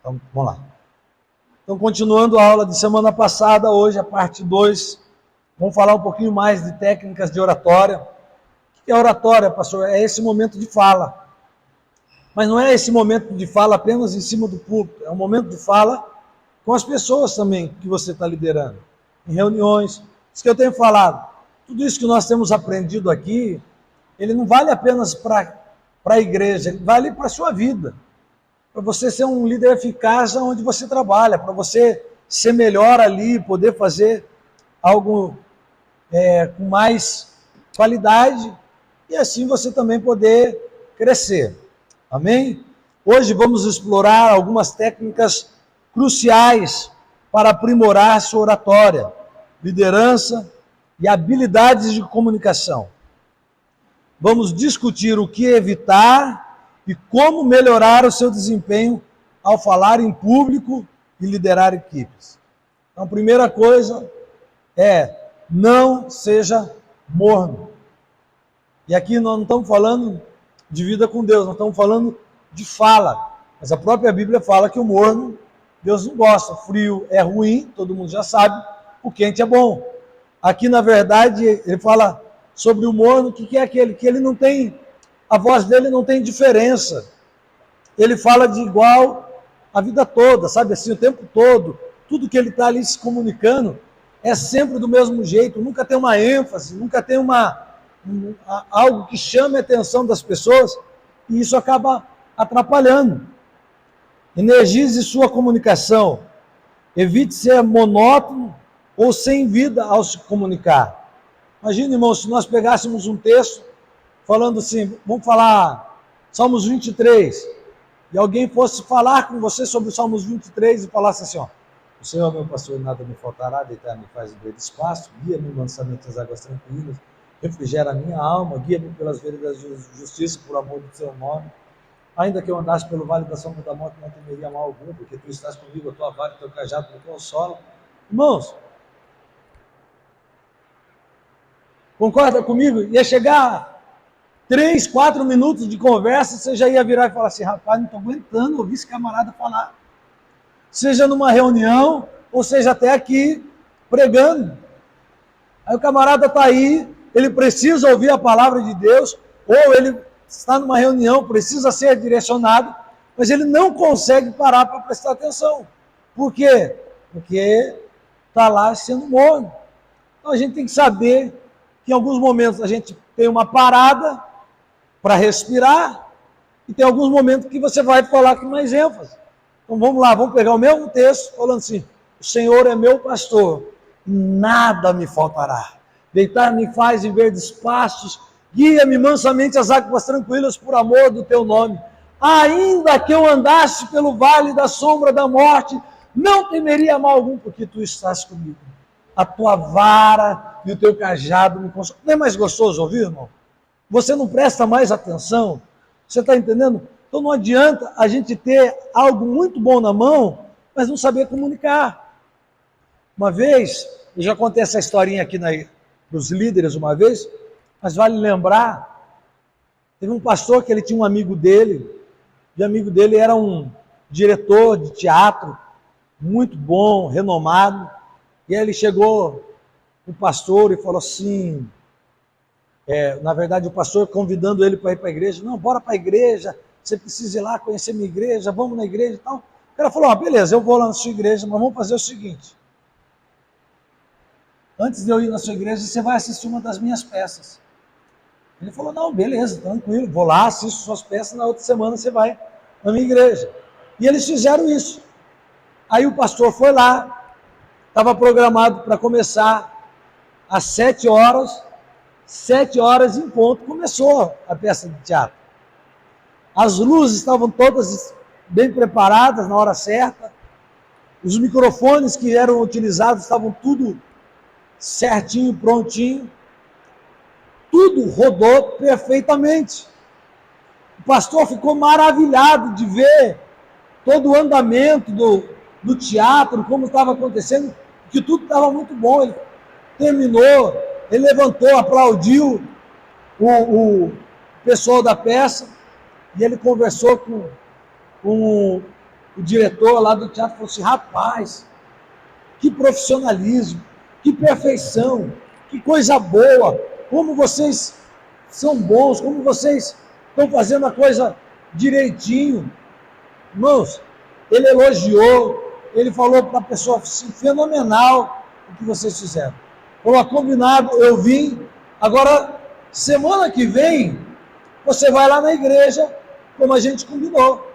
Então, vamos lá. Então, continuando a aula de semana passada, hoje a parte 2, vamos falar um pouquinho mais de técnicas de oratória. O que é oratória, pastor? É esse momento de fala. Mas não é esse momento de fala apenas em cima do púlpito, é um momento de fala com as pessoas também que você está liderando, em reuniões. Isso que eu tenho falado. Tudo isso que nós temos aprendido aqui, ele não vale apenas para a igreja, ele vale para a sua vida. Para você ser um líder eficaz onde você trabalha, para você ser melhor ali, poder fazer algo com mais qualidade e assim você também poder crescer. Amém? Hoje vamos explorar algumas técnicas cruciais para aprimorar sua oratória, liderança e habilidades de comunicação. Vamos discutir o que evitar e como melhorar o seu desempenho ao falar em público e liderar equipes. Então, a primeira coisa é não seja morno. E aqui nós não estamos falando de vida com Deus, nós estamos falando de fala. Mas a própria Bíblia fala que o morno, Deus não gosta. O frio é ruim, todo mundo já sabe, o quente é bom. Aqui, na verdade, ele fala sobre o morno, que é aquele que ele não tem, a voz dele não tem diferença. Ele fala de igual a vida toda, sabe assim, o tempo todo. Tudo que ele está ali se comunicando é sempre do mesmo jeito, nunca tem uma ênfase, nunca tem algo que chame a atenção das pessoas, e isso acaba atrapalhando. Energize sua comunicação. Evite ser monótono ou sem vida ao se comunicar. Imagina, irmão, se nós pegássemos um texto falando assim, vamos falar Salmos 23, e alguém fosse falar com você sobre o Salmos 23 e falasse assim, ó, o Senhor é meu pastor, nada me faltará, deitar-me faz em verde espaço, guia-me mansamente às águas tranquilas, refrigera a minha alma, guia-me pelas veredas de justiça, por amor do seu nome. Ainda que eu andasse pelo vale da sombra da morte, não temeria mal algum, porque tu estás comigo, a tua vara e o teu cajado me consolam. Irmãos, concorda comigo? Ia chegar 3, 4 minutos de conversa, você já ia virar e falar assim, rapaz, não estou aguentando ouvir esse camarada falar. Seja numa reunião, ou seja até aqui, pregando. Aí o camarada está aí, ele precisa ouvir a palavra de Deus, ou ele está numa reunião, precisa ser direcionado, mas ele não consegue parar para prestar atenção. Por quê? Porque está lá sendo morno. Então a gente tem que saber que em alguns momentos a gente tem uma parada para respirar, e tem alguns momentos que você vai falar com mais ênfase. Então vamos lá, vamos pegar o mesmo texto, falando assim, o Senhor é meu pastor, nada me faltará. Deitar-me faz em verdes pastos, guia-me mansamente às águas tranquilas por amor do teu nome. Ainda que eu andasse pelo vale da sombra da morte, não temeria mal algum, porque tu estás comigo. A tua vara e o teu cajado me consolam. Não é mais gostoso ouvir, irmão? Você não presta mais atenção? Você está entendendo? Então não adianta a gente ter algo muito bom na mão, mas não saber comunicar. Uma vez, eu já contei essa historinha aqui para os líderes uma vez, mas vale lembrar, teve um pastor que ele tinha um amigo dele, e o amigo dele era um diretor de teatro, muito bom, renomado, e aí ele chegou o pastor e falou assim, na verdade o pastor convidando ele para ir para a igreja, não, bora para a igreja, você precisa ir lá conhecer minha igreja, vamos na igreja e tal. O cara falou, beleza, eu vou lá na sua igreja, mas vamos fazer o seguinte, antes de eu ir na sua igreja, você vai assistir uma das minhas peças. Ele falou, não, beleza, tranquilo, vou lá, assisto suas peças, na outra semana você vai na minha igreja. E eles fizeram isso. Aí o pastor foi lá, estava programado para começar às 7 horas, 7 horas em ponto, começou a peça de teatro. As luzes estavam todas bem preparadas na hora certa, os microfones que eram utilizados estavam tudo certinho, prontinho, tudo rodou perfeitamente. O pastor ficou maravilhado de ver todo o andamento do teatro, como estava acontecendo, que tudo estava muito bom. Ele terminou, ele levantou, aplaudiu o pessoal da peça, e ele conversou com o diretor lá do teatro falou assim, rapaz, que profissionalismo, que perfeição, que coisa boa, como vocês são bons, como vocês estão fazendo a coisa direitinho. Irmãos, ele elogiou, ele falou para a pessoa assim, fenomenal o que vocês fizeram. Falou, combinado, eu vim, agora, semana que vem, você vai lá na igreja, como a gente combinou.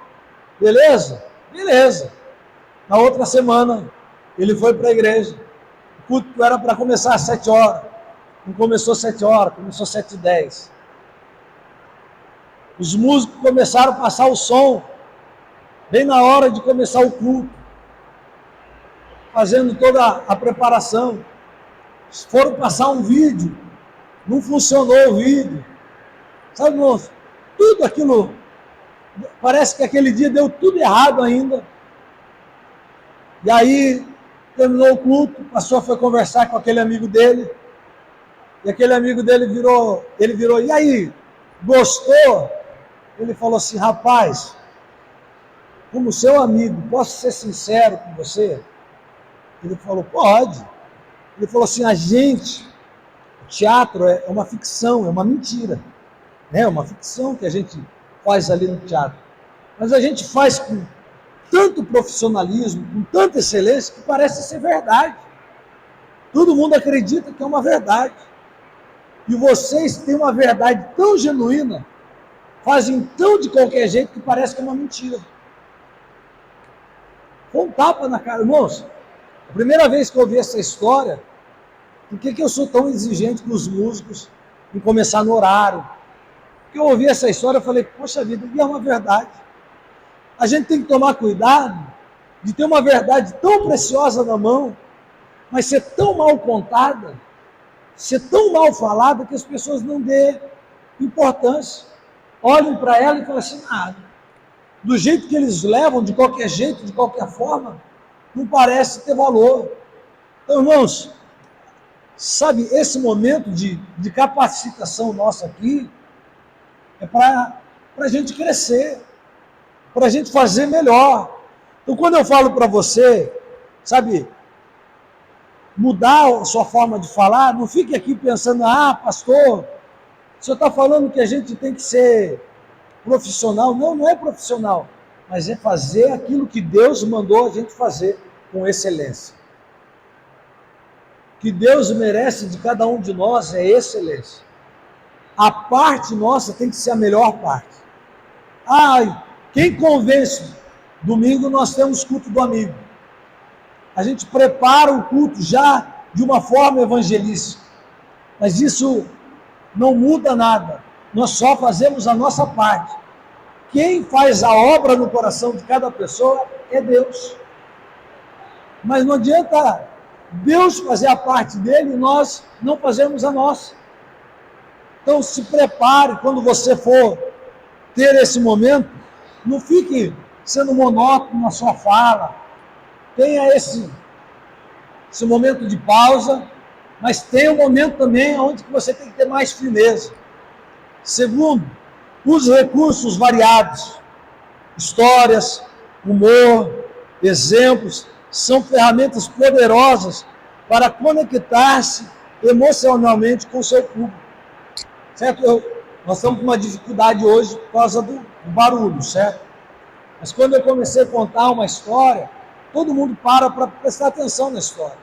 Beleza? Beleza. Na outra semana, ele foi para a igreja. O culto era para começar às 7 horas. Não começou às 7 horas, começou às 7h10. Os músicos começaram a passar o som, bem na hora de começar o culto, fazendo toda a preparação. Foram passar um vídeo, não funcionou o vídeo. Sabe, irmãos, tudo aquilo, parece que aquele dia deu tudo errado ainda. E aí, terminou o culto, o pastor foi conversar com aquele amigo dele, e aquele amigo dele virou, e aí, gostou? Ele falou assim, rapaz, como seu amigo, posso ser sincero com você? Ele falou, pode. Ele falou assim, o teatro é uma ficção, é uma mentira. É uma ficção que a gente faz ali no teatro. Mas a gente faz com tanto profissionalismo, com tanta excelência, que parece ser verdade. Todo mundo acredita que é uma verdade. E vocês têm uma verdade tão genuína, fazem tão de qualquer jeito, que parece que é uma mentira. Com um tapa na cara. Irmãos, a primeira vez que eu ouvi essa história, por que eu sou tão exigente com os músicos em começar no horário? Porque eu ouvi essa história e falei, poxa vida, e é uma verdade. A gente tem que tomar cuidado de ter uma verdade tão preciosa na mão, mas ser tão mal contada, ser tão mal falada, que as pessoas não dêem importância. Olhem para ela e falam assim, do jeito que eles levam, de qualquer jeito, de qualquer forma, não parece ter valor. Então, irmãos, sabe, esse momento de capacitação nossa aqui é para a gente crescer, para a gente fazer melhor. Então, quando eu falo para você, sabe, mudar a sua forma de falar, não fique aqui pensando, pastor, o senhor está falando que a gente tem que ser profissional. Não, não é profissional, mas é fazer aquilo que Deus mandou a gente fazer com excelência. O que Deus merece de cada um de nós é excelência. A parte nossa tem que ser a melhor parte. Quem convence? Domingo nós temos culto do amigo. A gente prepara o culto já de uma forma evangelística. Mas isso não muda nada. Nós só fazemos a nossa parte. Quem faz a obra no coração de cada pessoa é Deus. Mas não adianta Deus fazer a parte dele e nós não fazemos a nossa. Então se prepare quando você for ter esse momento, não fique sendo monótono na sua fala, tenha esse momento de pausa, mas tenha um momento também onde você tem que ter mais firmeza. Segundo, use recursos variados, histórias, humor, exemplos, são ferramentas poderosas para conectar-se emocionalmente com o seu público. Certo? Nós estamos com uma dificuldade hoje por causa do barulho, certo? Mas quando eu comecei a contar uma história, todo mundo para prestar atenção na história.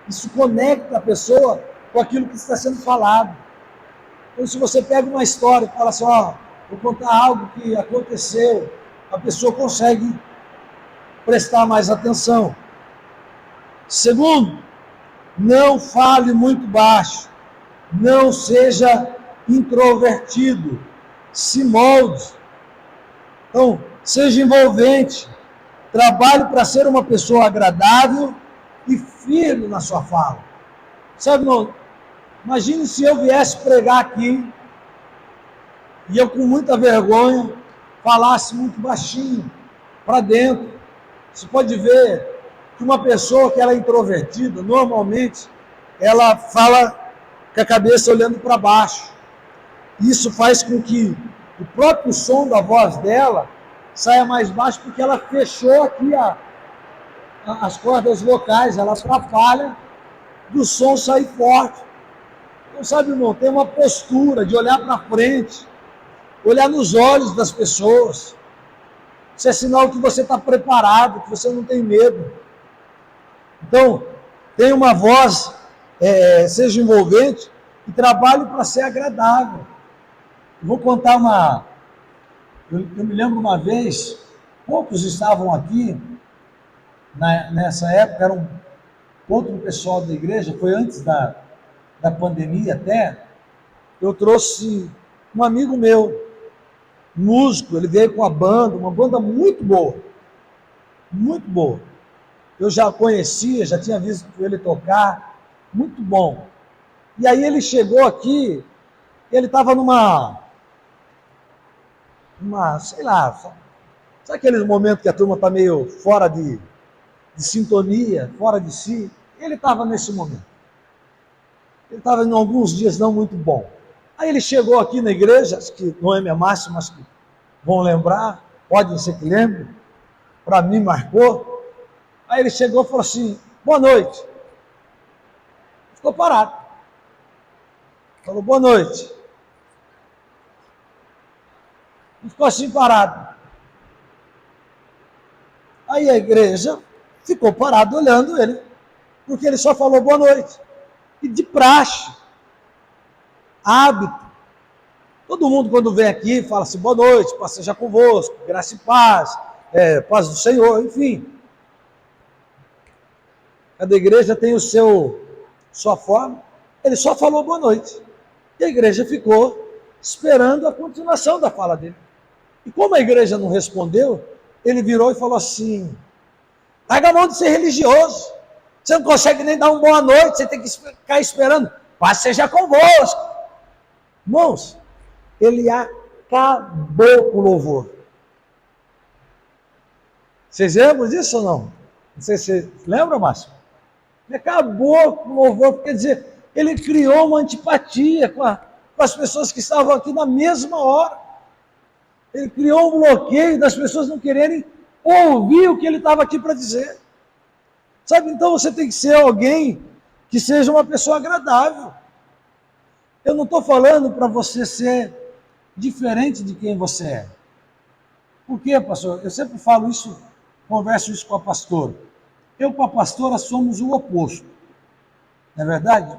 Isso conecta a pessoa com aquilo que está sendo falado. Então, se você pega uma história e fala assim, vou contar algo que aconteceu, a pessoa consegue prestar mais atenção. Segundo, não fale muito baixo, não seja introvertido, se molde. Então, seja envolvente, trabalhe para ser uma pessoa agradável e firme na sua fala. Sabe, irmão, imagine se eu viesse pregar aqui e eu, com muita vergonha, falasse muito baixinho, para dentro. Você pode ver que uma pessoa que ela é introvertida, normalmente, ela fala com a cabeça olhando para baixo. Isso faz com que o próprio som da voz dela saia mais baixo, porque ela fechou aqui as cordas vocais, ela atrapalha do som sair forte. Então, sabe, irmão, tem uma postura de olhar para frente, olhar nos olhos das pessoas. Isso é sinal que você está preparado, que você não tem medo. Então, tenha uma voz, seja envolvente, e trabalhe para ser agradável. Eu vou contar uma... Eu me lembro uma vez, poucos estavam aqui, nessa época, era um outro pessoal da igreja, foi antes da pandemia até, eu trouxe um amigo meu, músico, ele veio com a banda, uma banda muito boa, muito boa. Eu já conhecia, já tinha visto ele tocar, muito bom. E aí ele chegou aqui, ele estava sei lá, sabe aqueles momentos que a turma está meio fora de sintonia, fora de si? Ele estava nesse momento. Ele estava em alguns dias não muito bom. Aí ele chegou aqui na igreja, acho que não é minha máxima, acho que vão lembrar, pode ser que lembre, para mim marcou. Aí ele chegou e falou assim, boa noite. Ficou parado. Falou, boa noite. E ficou assim parado. Aí a igreja ficou parada olhando ele, porque ele só falou boa noite. E de praxe, hábito. Todo mundo quando vem aqui fala assim, boa noite, paz seja convosco, graça e paz, paz do Senhor, enfim. Cada igreja tem sua forma. Ele só falou boa noite. E a igreja ficou esperando a continuação da fala dele. E como a igreja não respondeu, ele virou e falou assim, larga a mão de ser religioso. Você não consegue nem dar uma boa noite, você tem que ficar esperando. Paz seja convosco. Irmãos, ele acabou com o louvor. Vocês lembram disso ou não? Não sei se vocês lembram, Márcio? Ele acabou com o louvor, quer dizer, ele criou uma antipatia com as pessoas que estavam aqui na mesma hora. Ele criou um bloqueio das pessoas não quererem ouvir o que ele estava aqui para dizer. Sabe, então você tem que ser alguém que seja uma pessoa agradável. Eu não estou falando para você ser diferente de quem você é. Por quê, pastor? Eu sempre falo isso, converso isso com a pastora. Eu com a pastora somos o oposto. Não é verdade?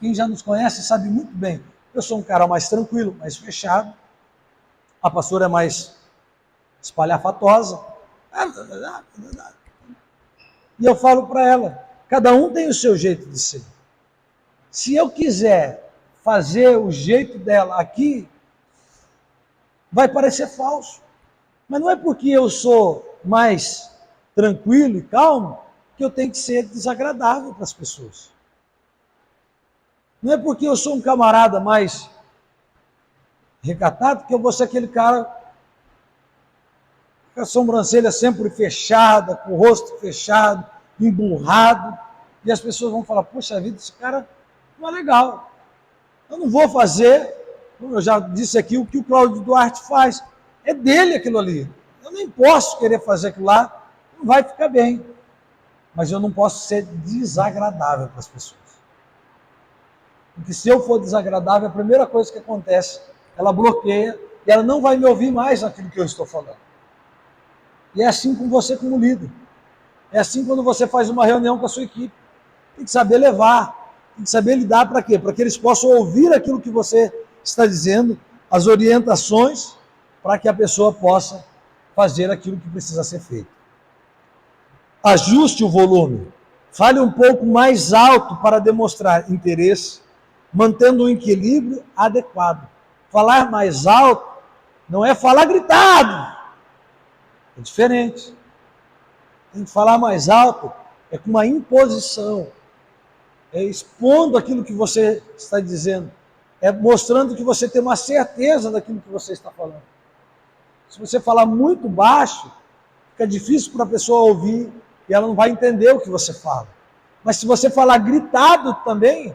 Quem já nos conhece sabe muito bem. Eu sou um cara mais tranquilo, mais fechado. A pastora é mais espalhafatosa. E eu falo para ela, cada um tem o seu jeito de ser. Se eu quiser fazer o jeito dela aqui, vai parecer falso. Mas não é porque eu sou mais tranquilo e calmo que eu tenho que ser desagradável para as pessoas. Não é porque eu sou um camarada mais recatado que eu vou ser aquele cara com a sobrancelha sempre fechada, com o rosto fechado, emburrado, e as pessoas vão falar, poxa vida, esse cara não é legal. Eu não vou fazer, como eu já disse aqui, o que o Cláudio Duarte faz. É dele aquilo ali. Eu nem posso querer fazer aquilo lá, não vai ficar bem. Mas eu não posso ser desagradável para as pessoas. Porque se eu for desagradável, a primeira coisa que acontece, ela bloqueia e ela não vai me ouvir mais naquilo que eu estou falando. E é assim com você como líder. É assim quando você faz uma reunião com a sua equipe. Tem que saber levar, tem que saber lidar para quê? Para que eles possam ouvir aquilo que você está dizendo, as orientações, para que a pessoa possa fazer aquilo que precisa ser feito. Ajuste o volume. Fale um pouco mais alto para demonstrar interesse, mantendo um equilíbrio adequado. Falar mais alto não é falar gritado. É diferente. Tem que falar mais alto, é com uma imposição. É expondo aquilo que você está dizendo. É mostrando que você tem uma certeza daquilo que você está falando. Se você falar muito baixo, fica difícil para a pessoa ouvir e ela não vai entender o que você fala. Mas se você falar gritado também,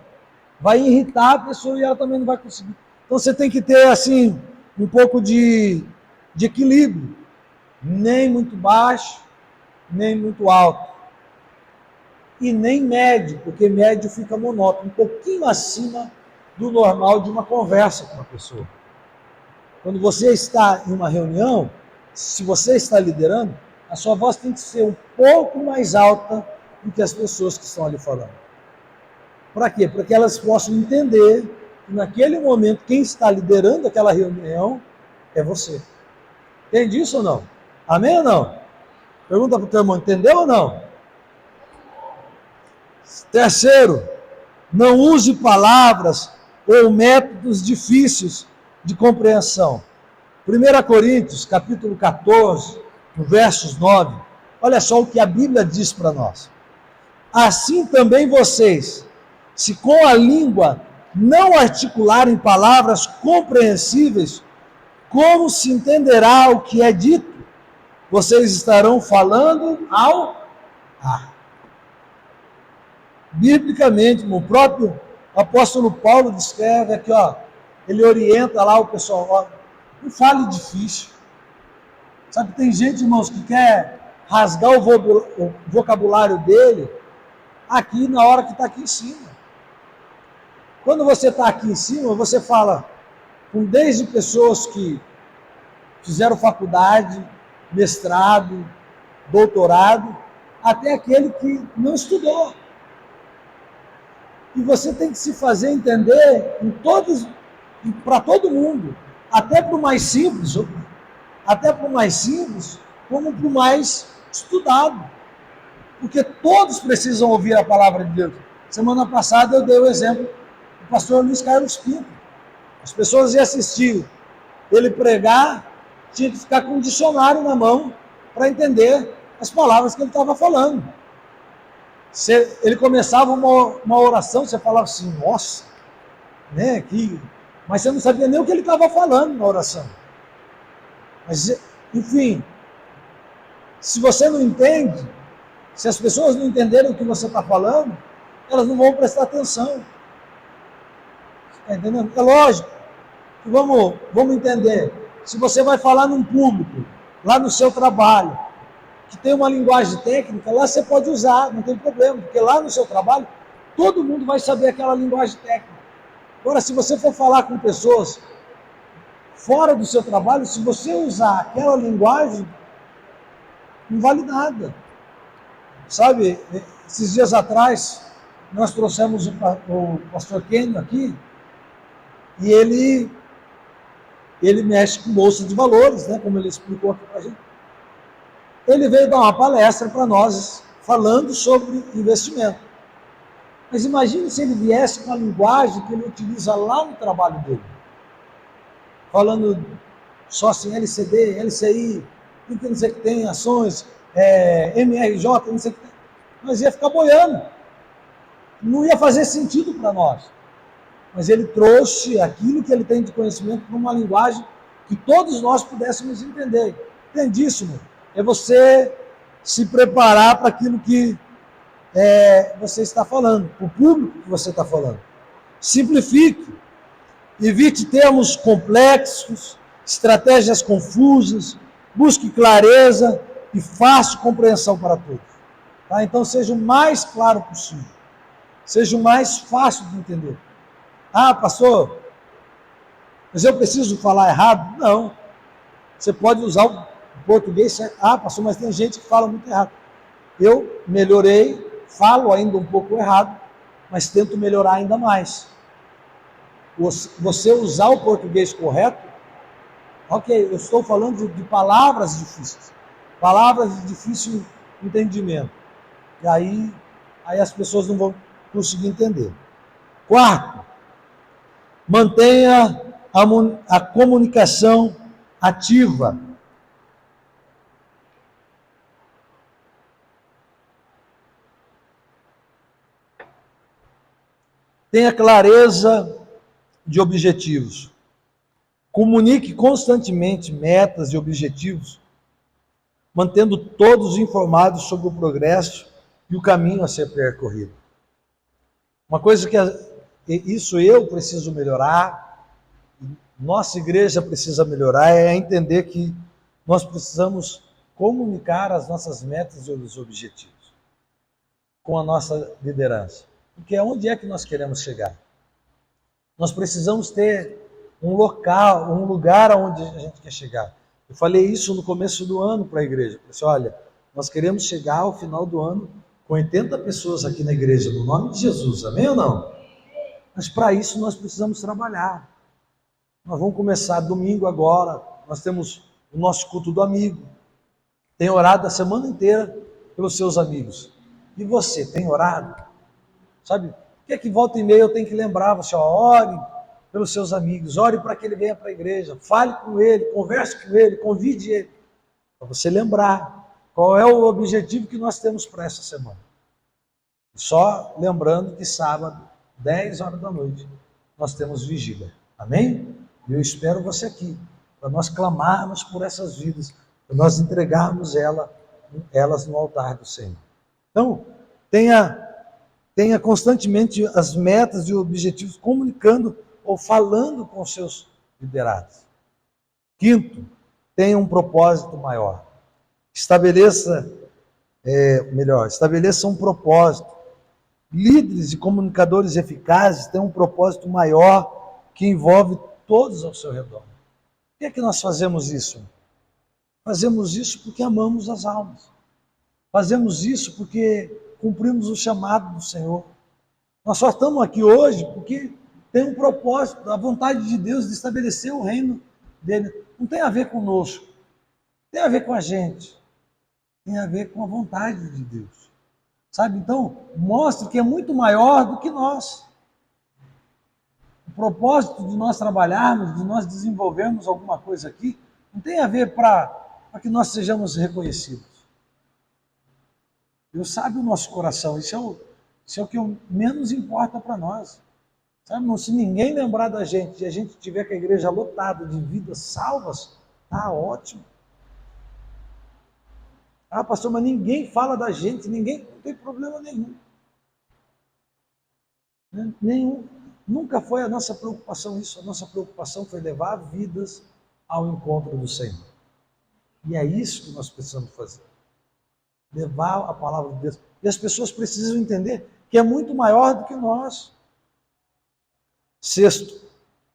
vai irritar a pessoa e ela também não vai conseguir. Então você tem que ter, assim, um pouco de equilíbrio. nem muito baixo, nem muito alto. E nem médio, porque médio fica monótono, um pouquinho acima do normal de uma conversa com uma pessoa. Quando você está em uma reunião, se você está liderando, a sua voz tem que ser um pouco mais alta do que as pessoas que estão ali falando. Para quê? Para que elas possam entender que naquele momento quem está liderando aquela reunião é você. Entende isso ou não? Amém ou não? Pergunta para o teu irmão, entendeu ou não? Terceiro, não use palavras ou métodos difíceis de compreensão. 1 Coríntios, capítulo 14, no versos 9, olha só o que a Bíblia diz para nós. Assim também vocês, se com a língua não articularem palavras compreensíveis, como se entenderá o que é dito? Vocês estarão falando ao ar. Biblicamente, o próprio apóstolo Paulo descreve aqui, ó, ele orienta lá o pessoal, ó, não fale difícil. Sabe, tem gente, irmãos, que quer rasgar o vocabulário dele aqui na hora que está aqui em cima. Quando você está aqui em cima, você fala com desde pessoas que fizeram faculdade, mestrado, doutorado, até aquele que não estudou. E você tem que se fazer entender para todo mundo, até para o mais simples, como para o mais estudado. Porque todos precisam ouvir a palavra de Deus. Semana passada eu dei o exemplo do pastor Luiz Carlos Pinto. As pessoas iam assistir ele pregar, tinha que ficar com um dicionário na mão para entender as palavras que ele estava falando. Ele começava uma oração, você falava assim, nossa, né, mas você não sabia nem o que ele estava falando na oração. Mas, enfim, se você não entende, se as pessoas não entenderem o que você está falando, elas não vão prestar atenção. Está entendendo? É lógico que vamos entender. Se você vai falar num público, lá no seu trabalho, que tem uma linguagem técnica, lá você pode usar, não tem problema, porque lá no seu trabalho, todo mundo vai saber aquela linguagem técnica. Agora, se você for falar com pessoas fora do seu trabalho, se você usar aquela linguagem, não vale nada. Sabe, esses dias atrás, nós trouxemos o pastor Kenio aqui, e ele mexe com bolsa de valores, né, como ele explicou aqui para a gente. Ele veio dar uma palestra para nós, falando sobre investimento. Mas imagine se ele viesse com a linguagem que ele utiliza lá no trabalho dele. Falando só assim, LCD, LCI, não sei o que tem, ações, MRJ, não sei o que tem. Nós ia ficar boiando. Não ia fazer sentido para nós. Mas ele trouxe aquilo que ele tem de conhecimento para uma linguagem que todos nós pudéssemos entender. Entendíssimo? É você se preparar para aquilo que você está falando, para o público que você está falando. Simplifique. Evite termos complexos, estratégias confusas, busque clareza e fácil compreensão para todos. Tá? Então seja o mais claro possível. Seja o mais fácil de entender. Ah, pastor, mas eu preciso falar errado? Não. Você pode usar o português certo. Ah, pastor, mas tem gente que fala muito errado. Eu melhorei, falo ainda um pouco errado, mas tento melhorar ainda mais. Você usar o português correto, ok, eu estou falando de palavras difíceis, palavras de difícil entendimento. E aí as pessoas não vão conseguir entender. Quarto, mantenha a comunicação ativa. Tenha clareza de objetivos. Comunique constantemente metas e objetivos, mantendo todos informados sobre o progresso e o caminho a ser percorrido. Uma coisa que isso eu preciso melhorar, nossa igreja precisa melhorar, é entender que nós precisamos comunicar as nossas metas e os objetivos com a nossa liderança. Porque onde é que nós queremos chegar? Nós precisamos ter um local, um lugar onde a gente quer chegar. Eu falei isso no começo do ano para a igreja. Eu falei assim, olha, nós queremos chegar ao final do ano com 80 pessoas aqui na igreja, no nome de Jesus, amém ou não? Mas para isso nós precisamos trabalhar. Nós vamos começar domingo agora, nós temos o nosso culto do amigo. Tem orado a semana inteira pelos seus amigos. E você, tem orado? Sabe, o que é que volta e meia eu tenho que lembrar? Você, ore pelos seus amigos, ore para que ele venha para a igreja, fale com ele, converse com ele, convide ele, para você lembrar qual é o objetivo que nós temos para essa semana. Só lembrando que sábado, 10 horas da noite, nós temos vigília. Amém? E eu espero você aqui, para nós clamarmos por essas vidas, para nós entregarmos elas no altar do Senhor. Então, tenha constantemente as metas e objetivos comunicando ou falando com os seus liderados. Quinto, tenha um propósito maior. Estabeleça um propósito. Líderes e comunicadores eficazes têm um propósito maior que envolve todos ao seu redor. Por que é que nós fazemos isso? Fazemos isso porque amamos as almas. Fazemos isso porque cumprimos o chamado do Senhor. Nós só estamos aqui hoje porque tem um propósito, a vontade de Deus de estabelecer o reino dele. Não tem a ver conosco, tem a ver com a gente, tem a ver com a vontade de Deus. Sabe, então, mostra que é muito maior do que nós. O propósito de nós trabalharmos, de nós desenvolvermos alguma coisa aqui, não tem a ver para que nós sejamos reconhecidos. Deus sabe o nosso coração, isso é o que menos importa para nós. Sabe, se ninguém lembrar da gente e a gente tiver com a igreja lotada de vidas salvas, tá ótimo. Ah, pastor, mas ninguém fala da gente, não tem problema nenhum. Nenhum. Nunca foi a nossa preocupação isso. A nossa preocupação foi levar vidas ao encontro do Senhor. E é isso que nós precisamos fazer. Levar a palavra de Deus. E as pessoas precisam entender que é muito maior do que nós. Sexto,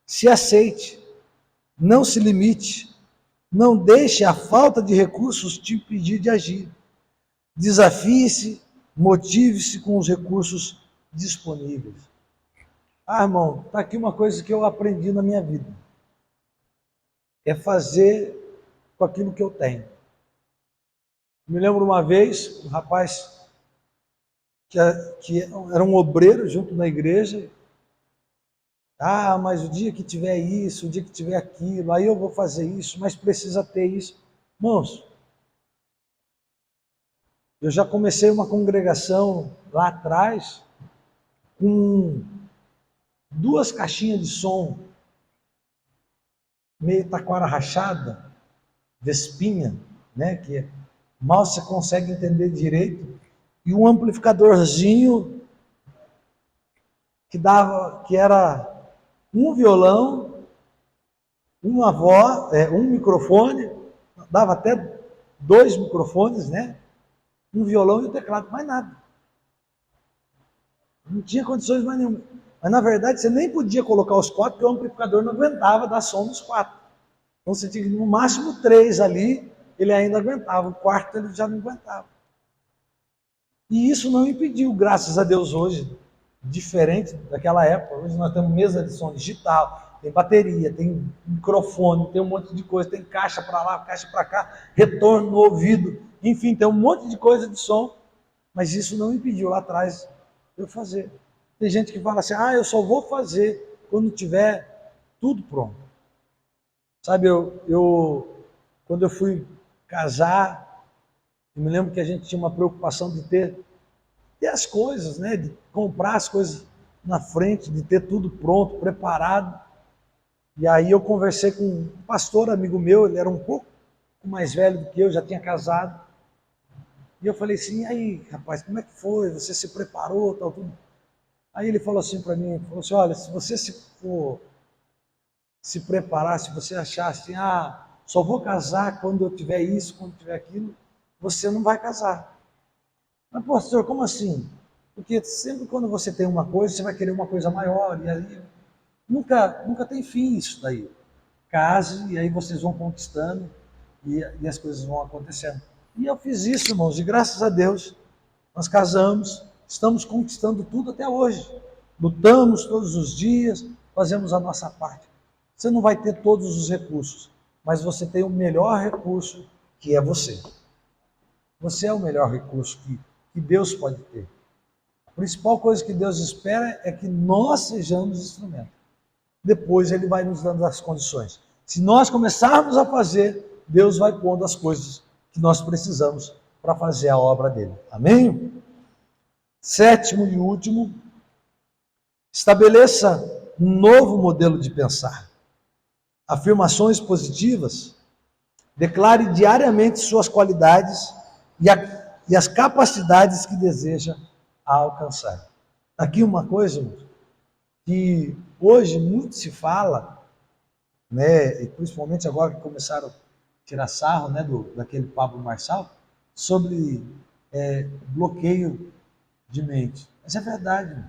se aceite, não se limite, não deixe a falta de recursos te impedir de agir. Desafie-se, motive-se com os recursos disponíveis. Ah, irmão, está aqui uma coisa que eu aprendi na minha vida. É fazer com aquilo que eu tenho. Me lembro uma vez, um rapaz que era um obreiro junto na igreja. Ah, mas o dia que tiver isso, o dia que tiver aquilo, aí eu vou fazer isso, mas precisa ter isso. Irmãos, eu já comecei uma congregação lá atrás com 2 caixinhas de som, meio taquara rachada, vespinha, né, que mal você consegue entender direito, e um amplificadorzinho que era um violão, uma voz, um microfone, dava até 2 microfones, né? Um violão e um teclado, mais nada. Não tinha condições mais nenhuma. Mas na verdade você nem podia colocar os 4, porque o amplificador não aguentava dar som nos 4. Então você tinha no máximo 3 ali, ele ainda aguentava, o 4 ele já não aguentava. E isso não impediu, graças a Deus hoje, diferente daquela época, hoje nós temos mesa de som digital, tem bateria, tem microfone, tem um monte de coisa, tem caixa para lá, caixa para cá, retorno no ouvido, enfim, tem um monte de coisa de som, mas isso não impediu lá atrás eu fazer. Tem gente que fala assim, eu só vou fazer quando tiver tudo pronto. Sabe, quando eu fui casar, eu me lembro que a gente tinha uma preocupação de ter as coisas, né? De comprar as coisas na frente, de ter tudo pronto, preparado. E aí eu conversei com um pastor amigo meu, ele era um pouco mais velho do que eu, já tinha casado. E eu falei assim, e aí, rapaz, como é que foi? Você se preparou, tal, tudo? Aí ele falou assim para mim, olha, se você se preparar, se você achar assim, só vou casar quando eu tiver isso, quando tiver aquilo, você não vai casar. Mas, pastor, como assim? Porque sempre quando você tem uma coisa, você vai querer uma coisa maior, e aí nunca tem fim isso daí. Case, e aí vocês vão conquistando, e as coisas vão acontecendo. E eu fiz isso, irmãos, e graças a Deus, nós casamos, estamos conquistando tudo até hoje. Lutamos todos os dias, fazemos a nossa parte. Você não vai ter todos os recursos, mas você tem o melhor recurso, que é você. Você é o melhor recurso que Deus pode ter. A principal coisa que Deus espera é que nós sejamos instrumentos. Depois Ele vai nos dando as condições. Se nós começarmos a fazer, Deus vai pondo as coisas que nós precisamos para fazer a obra dele. Amém? Sétimo e último, estabeleça um novo modelo de pensar. Afirmações positivas. Declare diariamente suas qualidades e as capacidades que deseja alcançar. Aqui uma coisa que hoje muito se fala, né, e principalmente agora que começaram a tirar sarro, né, daquele Pablo Marçal, sobre bloqueio de mente. Mas é verdade.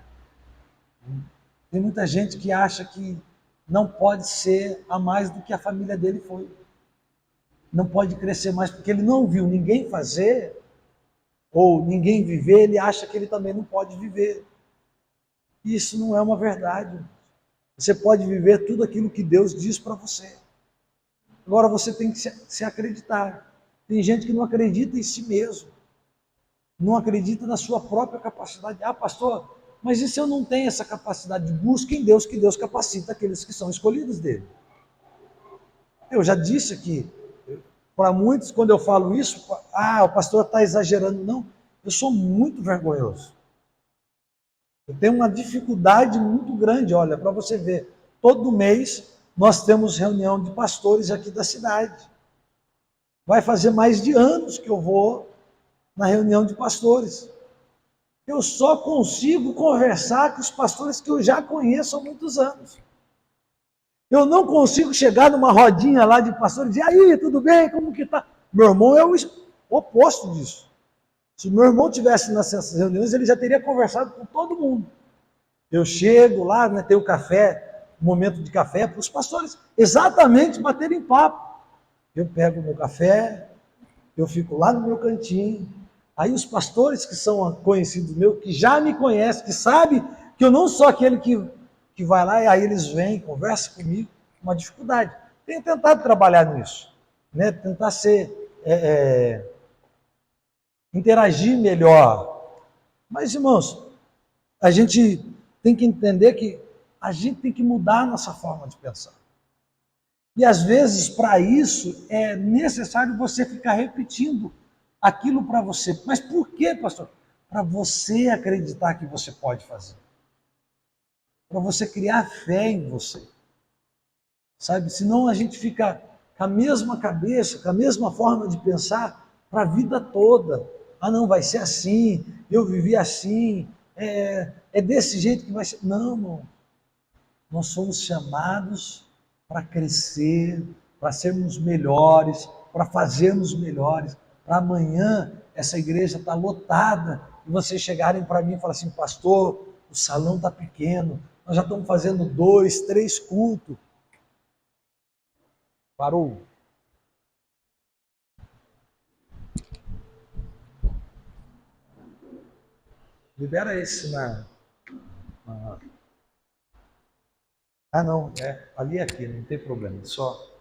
Tem muita gente que acha que não pode ser a mais do que a família dele foi. Não pode crescer mais porque ele não viu ninguém fazer ou ninguém viver, ele acha que ele também não pode viver. Isso não é uma verdade. Você pode viver tudo aquilo que Deus diz para você. Agora você tem que se acreditar. Tem gente que não acredita em si mesmo. Não acredita na sua própria capacidade. Ah, pastor, mas e se eu não tenho essa capacidade? Busque em Deus, que Deus capacita aqueles que são escolhidos dele. Eu já disse aqui, para muitos, quando eu falo isso, o pastor está exagerando. Não, eu sou muito vergonhoso. Eu tenho uma dificuldade muito grande, olha, para você ver. Todo mês nós temos reunião de pastores aqui da cidade. Vai fazer mais de anos que eu vou na reunião de pastores. Eu só consigo conversar com os pastores que eu já conheço há muitos anos. Eu não consigo chegar numa rodinha lá de pastores e dizer, aí, tudo bem, como que tá? Meu irmão é o oposto disso. Se o meu irmão tivesse nessas reuniões, ele já teria conversado com todo mundo. Eu chego lá, né, tem o café, um momento de café para os pastores, exatamente baterem papo. Eu pego o meu café, eu fico lá no meu cantinho, aí os pastores que são conhecidos meus, que já me conhecem, que sabem que eu não sou aquele que vai lá e aí eles vêm, conversam comigo, uma dificuldade. Tenho tentado trabalhar nisso, né? Tentar interagir melhor. Mas, irmãos, a gente tem que entender que a gente tem que mudar a nossa forma de pensar. E às vezes, para isso, é necessário você ficar repetindo aquilo para você. Mas por quê, pastor? Para você acreditar que você pode fazer. Para você criar fé em você. Sabe? Senão a gente fica com a mesma cabeça, com a mesma forma de pensar para a vida toda. Ah, não, vai ser assim, eu vivi assim, é desse jeito que vai ser. Não, irmão. Nós somos chamados para crescer, para sermos melhores, para fazermos melhores. Para amanhã essa igreja está lotada e vocês chegarem para mim e falarem assim, pastor, o salão está pequeno, nós já estamos fazendo 2, 3 cultos. Parou. Libera esse na... Ah, não, ali é aqui, não tem problema. Só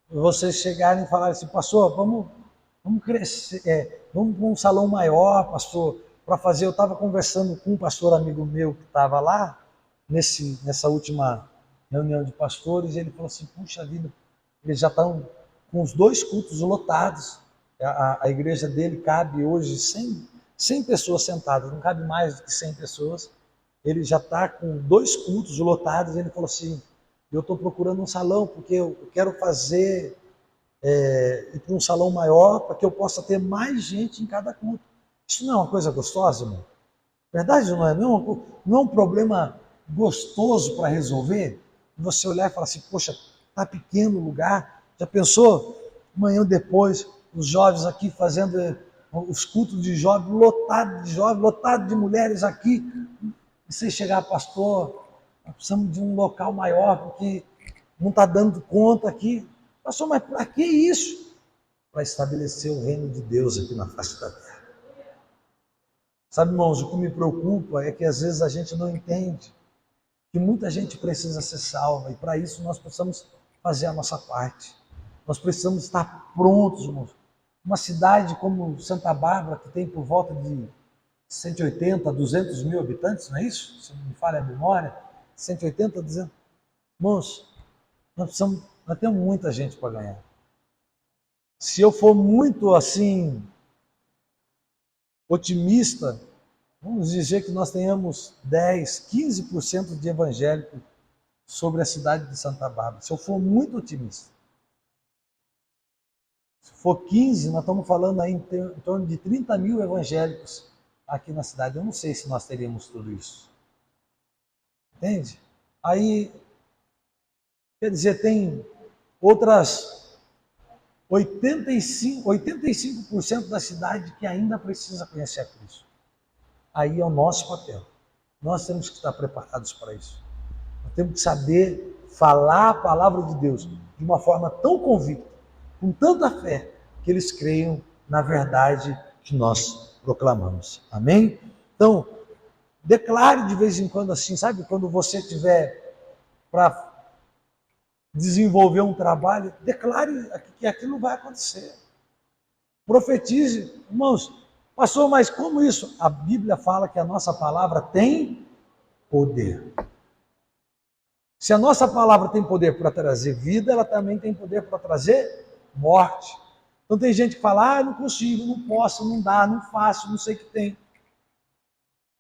vocês chegarem e falarem assim, pastor, vamos crescer, vamos para um salão maior, pastor, para fazer. Eu estava conversando com um pastor amigo meu que estava lá, nessa última reunião de pastores, e ele falou assim, puxa vida, eles já estão com os 2 cultos lotados. A igreja dele cabe hoje 100 pessoas sentadas, não cabe mais do que 100 pessoas. Ele já está com 2 cultos lotados. Ele falou assim, eu estou procurando um salão, porque eu quero fazer, ir para um salão maior, para que eu possa ter mais gente em cada culto. Isso não é uma coisa gostosa, irmão? Verdade ou não é? Não é um problema gostoso para resolver? e você olhar e falar assim, poxa, está pequeno o lugar. Já pensou? Amanhã depois, os jovens aqui fazendo os cultos de jovens, lotado de mulheres aqui. E você chegar, pastor, nós precisamos de um local maior, porque não está dando conta aqui. Pastor, mas para que isso? Para estabelecer o reino de Deus aqui na face da terra. Sabe, irmãos, o que me preocupa é que às vezes a gente não entende que muita gente precisa ser salva, e para isso nós precisamos fazer a nossa parte. Nós precisamos estar prontos, irmãos. Uma cidade como Santa Bárbara, que tem por volta de 180, 200 mil habitantes, não é isso? Se não me falha a memória, 180, 200. Irmãos, nós temos muita gente para ganhar. Se eu for muito assim, otimista, vamos dizer que nós tenhamos 10, 15% de evangélico sobre a cidade de Santa Bárbara. Se eu for muito otimista. Se for 15, nós estamos falando aí em torno de 30 mil evangélicos aqui na cidade. Eu não sei se nós teríamos tudo isso. Entende? Aí, quer dizer, tem outras 85% da cidade que ainda precisa conhecer a Cristo. Aí é o nosso papel. Nós temos que estar preparados para isso. Nós temos que saber falar a palavra de Deus de uma forma tão convicta, com tanta fé, que eles creiam na verdade que nós proclamamos. Amém? Então, declare de vez em quando assim, sabe? Quando você tiver para desenvolver um trabalho, declare que aquilo vai acontecer. Profetize. Irmãos, pastor, mas como isso? A Bíblia fala que a nossa palavra tem poder. Se a nossa palavra tem poder para trazer vida, ela também tem poder para trazer morte. Então tem gente que fala, não consigo, não posso, não dá, não faço, não sei o que tem.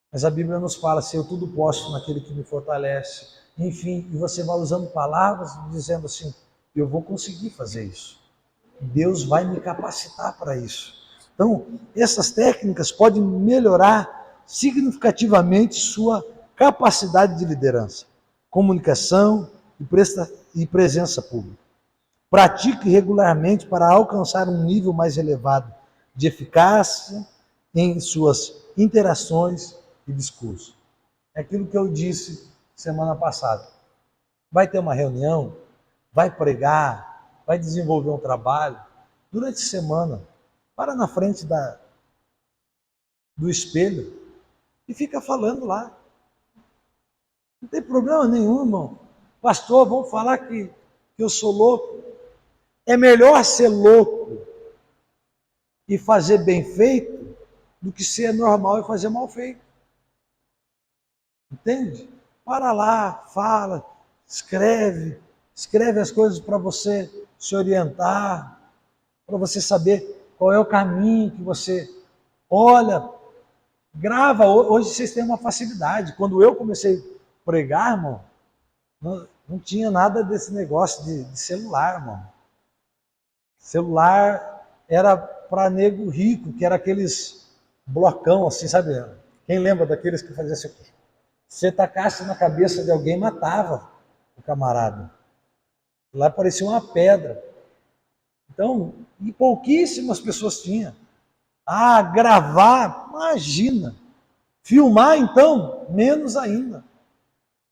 Mas a Bíblia nos fala, se eu tudo posso naquele que me fortalece. Enfim, e você vai usando palavras, dizendo assim, eu vou conseguir fazer isso. Deus vai me capacitar para isso. Então, essas técnicas podem melhorar significativamente sua capacidade de liderança, comunicação e presença pública. Pratique regularmente para alcançar um nível mais elevado de eficácia em suas interações e discurso. É aquilo que eu disse semana passada. Vai ter uma reunião, vai pregar, vai desenvolver um trabalho. Durante a semana, para na frente do espelho e fica falando lá. Não tem problema nenhum, irmão. Pastor, vamos falar que eu sou louco. É melhor ser louco e fazer bem feito do que ser normal e fazer mal feito. Entende? Para lá, fala, escreve as coisas para você se orientar, para você saber qual é o caminho que você olha, grava. Hoje vocês têm uma facilidade. Quando eu comecei a pregar, irmão, não tinha nada desse negócio de celular, irmão. Celular era para nego rico, que era aqueles blocão assim, sabe? Quem lembra daqueles que faziam assim? Se tacasse na cabeça de alguém, matava o camarada. Lá parecia uma pedra. Então, e pouquíssimas pessoas tinham. Ah, gravar, imagina. Filmar, então, menos ainda.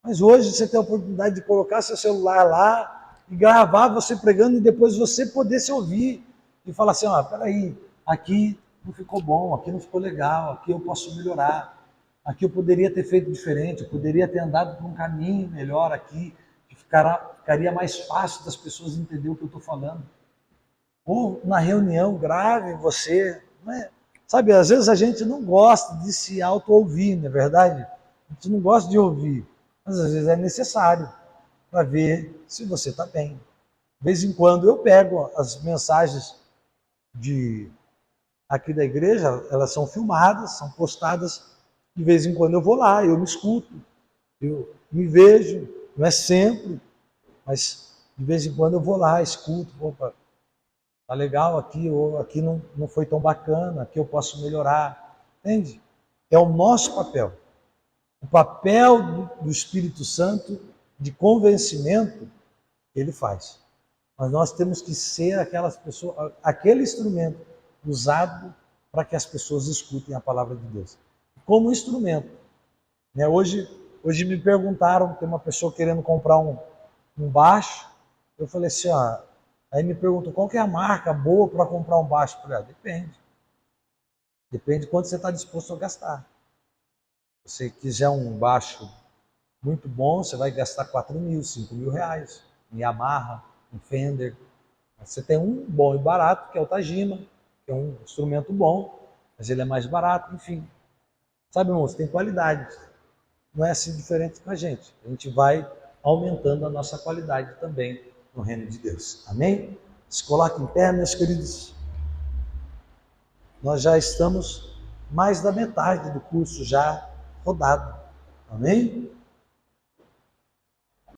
Mas hoje você tem a oportunidade de colocar seu celular lá e gravar você pregando e depois você poder se ouvir e falar assim, peraí, aqui não ficou bom, aqui não ficou legal, aqui eu posso melhorar. Aqui eu poderia ter feito diferente, eu poderia ter andado por um caminho melhor aqui, que ficaria mais fácil das pessoas entenderem o que eu estou falando. Ou na reunião, grave você. Não é? Sabe, às vezes a gente não gosta de se auto-ouvir, não é verdade? A gente não gosta de ouvir, mas às vezes é necessário para ver se você está bem. De vez em quando eu pego as mensagens aqui da igreja, elas são filmadas, são postadas. De vez em quando eu vou lá, eu me escuto, eu me vejo, não é sempre, mas de vez em quando eu vou lá, escuto, opa, tá legal aqui, ou aqui não foi tão bacana, aqui eu posso melhorar, entende? É o nosso papel. O papel do Espírito Santo de convencimento, ele faz. Mas nós temos que ser aquelas pessoas, aquele instrumento usado para que as pessoas escutem a palavra de Deus. Como instrumento. Né? Hoje me perguntaram, tem uma pessoa querendo comprar um baixo, eu falei assim, aí me perguntam qual que é a marca boa para comprar um baixo? Eu falei, depende. Depende de quanto você está disposto a gastar. Se você quiser um baixo muito bom, você vai gastar 4 mil, 5 mil reais. Um Yamaha, um Fender. Você tem um bom e barato, que é o Tajima, que é um instrumento bom, mas ele é mais barato, enfim. Sabe, irmãos, tem qualidade. Não é assim diferente com a gente. A gente vai aumentando a nossa qualidade também no reino de Deus. Amém? Se coloque em pé, meus queridos. Nós já estamos mais da metade do curso já rodado. Amém?